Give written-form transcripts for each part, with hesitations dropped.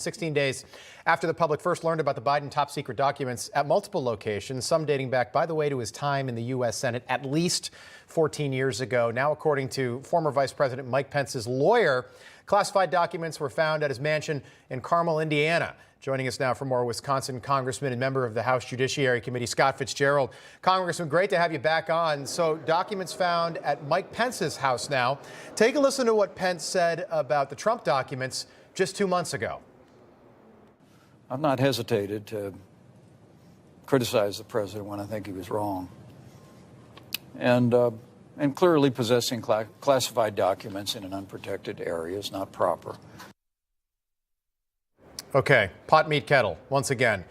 16 days after the public first learned about the Biden top secret documents at multiple locations, some dating back, by the way, to his time in the U.S. Senate at least 14 years ago. Now, according to former Vice President Mike Pence's lawyer, classified documents were found at his mansion in Carmel, Indiana. Joining us now for more, Wisconsin Congressman and member of the House Judiciary Committee, Scott Fitzgerald. Congressman, great to have you back on. So documents found at Mike Pence's house now. Take a listen to what Pence said about the Trump documents just 2 months ago. I've not hesitated to criticize the president when I think he was wrong. And clearly possessing classified documents in an unprotected area is not proper. Okay, pot, meat, kettle, once again.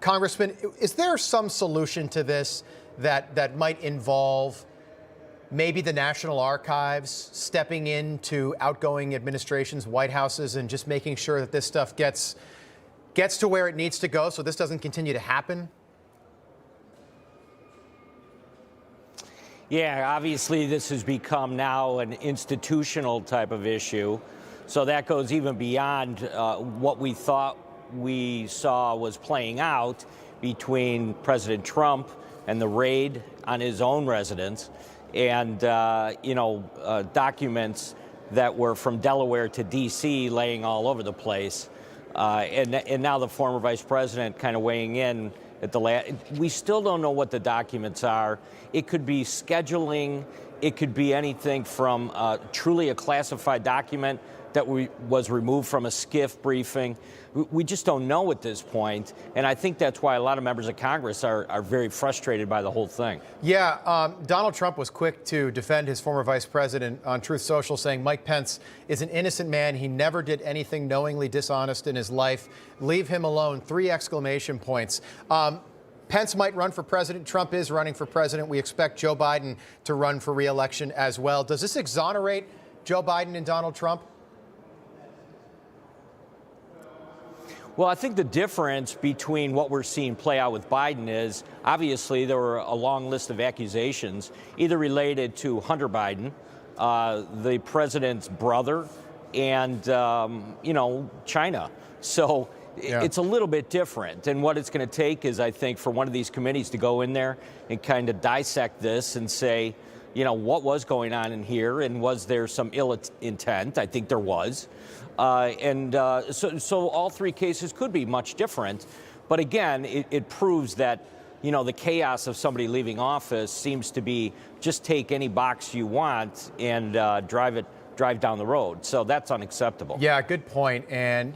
Congressman, is there some solution to this that might involve maybe the National Archives stepping into outgoing administrations, White Houses, and just making sure that this stuff gets to where it needs to go so this doesn't continue to happen? Yeah, obviously this has become now an institutional type of issue. So that goes even beyond what we thought we saw was playing out between President Trump and the raid on his own residence and, documents that were from Delaware to D.C. laying all over the place. And now the former vice president kind of weighing in at the last. We still don't know what the documents are. It could be scheduling. It could be anything from truly a classified document that was removed from a SCIF briefing. We just don't know at this point, and I think that's why a lot of members of Congress are very frustrated by the whole thing. Yeah, Donald Trump was quick to defend his former vice president on Truth Social, saying Mike Pence is an innocent man. He never did anything knowingly dishonest in his life. Leave him alone. 3 exclamation points. Pence might run for president. Trump is running for president. We expect Joe Biden to run for re-election as well. Does this exonerate Joe Biden and Donald Trump? Well, I think the difference between what we're seeing play out with Biden is, obviously, there were a long list of accusations, either related to Hunter Biden, the president's brother, and, China. So it's a little bit different. And what it's going to take is, I think, for one of these committees to go in there and kind of dissect this and say, what was going on in here, and was there some ill intent? I think there was. So all 3 cases could be much different. But again, it proves that, the chaos of somebody leaving office seems to be just take any box you want and drive down the road. So that's unacceptable. Yeah, good point. And,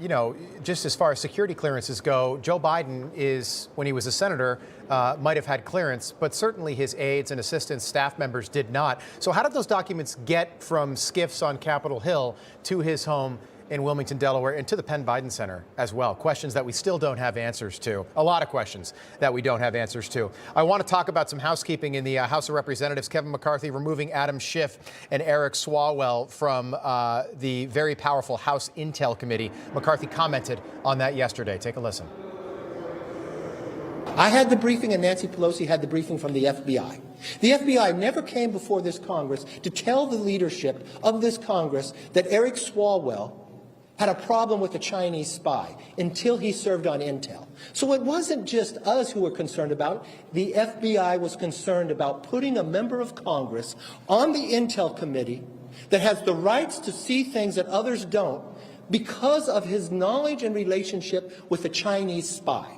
just as far as security clearances go, Joe Biden when he was a senator, might have had clearance, but certainly his aides and assistants, staff members did not. So how did those documents get from SCIFs on Capitol Hill to his home in Wilmington, Delaware, and to the Penn Biden Center as well? Questions that we still don't have answers to. A lot of questions that we don't have answers to. I want to talk about some housekeeping in the House of Representatives. Kevin McCarthy removing Adam Schiff and Eric Swalwell from the very powerful House Intel Committee. McCarthy commented on that yesterday. Take a listen. I had the briefing and Nancy Pelosi had the briefing from the FBI. The FBI never came before this Congress to tell the leadership of this Congress that Eric Swalwell had a problem with a Chinese spy until he served on Intel. So it wasn't just us who were concerned about it. The FBI was concerned about putting a member of Congress on the Intel Committee that has the rights to see things that others don't because of his knowledge and relationship with a Chinese spy.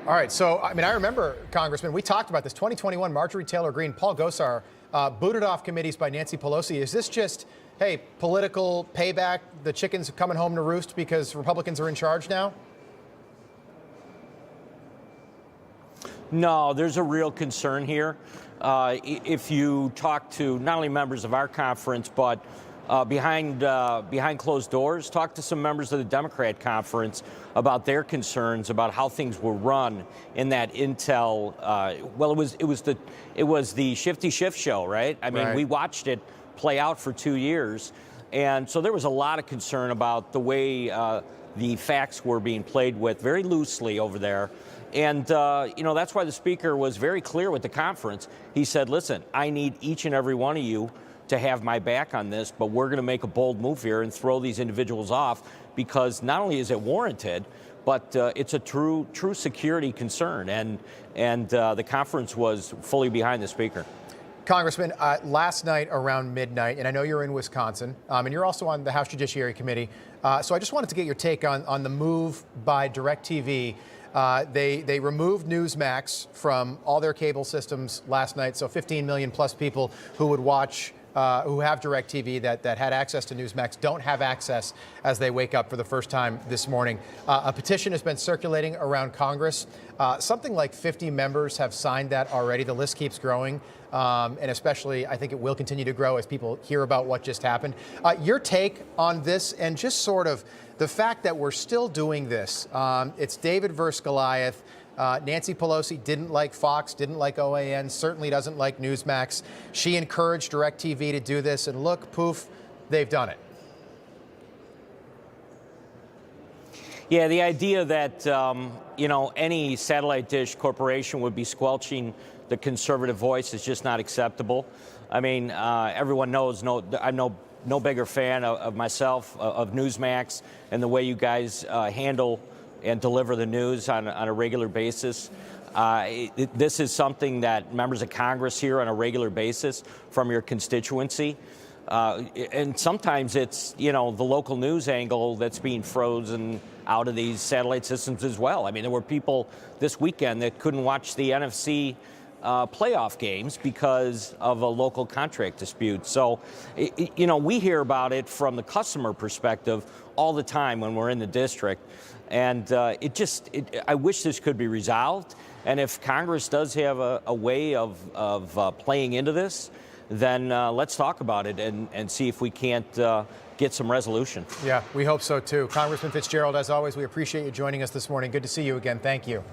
All right. So, I remember, Congressman, we talked about this. 2021, Marjorie Taylor Greene, Paul Gosar booted off committees by Nancy Pelosi. Is this just, hey, political payback? The chickens are coming home to roost because Republicans are in charge now? No, there's a real concern here. If you talk to not only members of our conference, but behind closed doors, talk to some members of the Democrat conference about their concerns about how things were run in that Intel. It was the Shifty Schiff show, right? Right. We watched it play out for 2 years, and so there was a lot of concern about the way the facts were being played with very loosely over there. And, that's why the speaker was very clear with the conference. He said, listen, I need each and every one of you to have my back on this, but we're going to make a bold move here and throw these individuals off because not only is it warranted, but it's a true security concern, and the conference was fully behind the speaker. Congressman, last night around midnight, and I know you're in Wisconsin, and you're also on the House Judiciary Committee, so I just wanted to get your take on the move by DirecTV. They removed Newsmax from all their cable systems last night, so 15 million plus people who would watch, who have DirecTV that had access to Newsmax don't have access as they wake up for the first time this morning. A petition has been circulating around Congress. Something like 50 members have signed that already. The list keeps growing, and especially I think it will continue to grow as people hear about what just happened. Your take on this and just sort of the fact that we're still doing this. It's David versus Goliath. Nancy Pelosi didn't like Fox, didn't like OAN, certainly doesn't like Newsmax. She encouraged DirecTV to do this, and look, poof, they've done it. Yeah, the idea that any satellite dish corporation would be squelching the conservative voice is just not acceptable. I mean, everyone knows. I'm no bigger fan of myself of Newsmax and the way you guys handle and deliver the news on a regular basis. This is something that members of Congress hear on a regular basis from your constituency. And sometimes it's, the local news angle that's being frozen out of these satellite systems as well. I mean, there were people this weekend that couldn't watch the NFC playoff games because of a local contract dispute. So, we hear about it from the customer perspective all the time when we're in the district. And I wish this could be resolved. And if Congress does have a way of playing into this, then let's talk about it and see if we can't get some resolution. Yeah, we hope so too. Congressman Fitzgerald, as always, we appreciate you joining us this morning. Good to see you again. Thank you.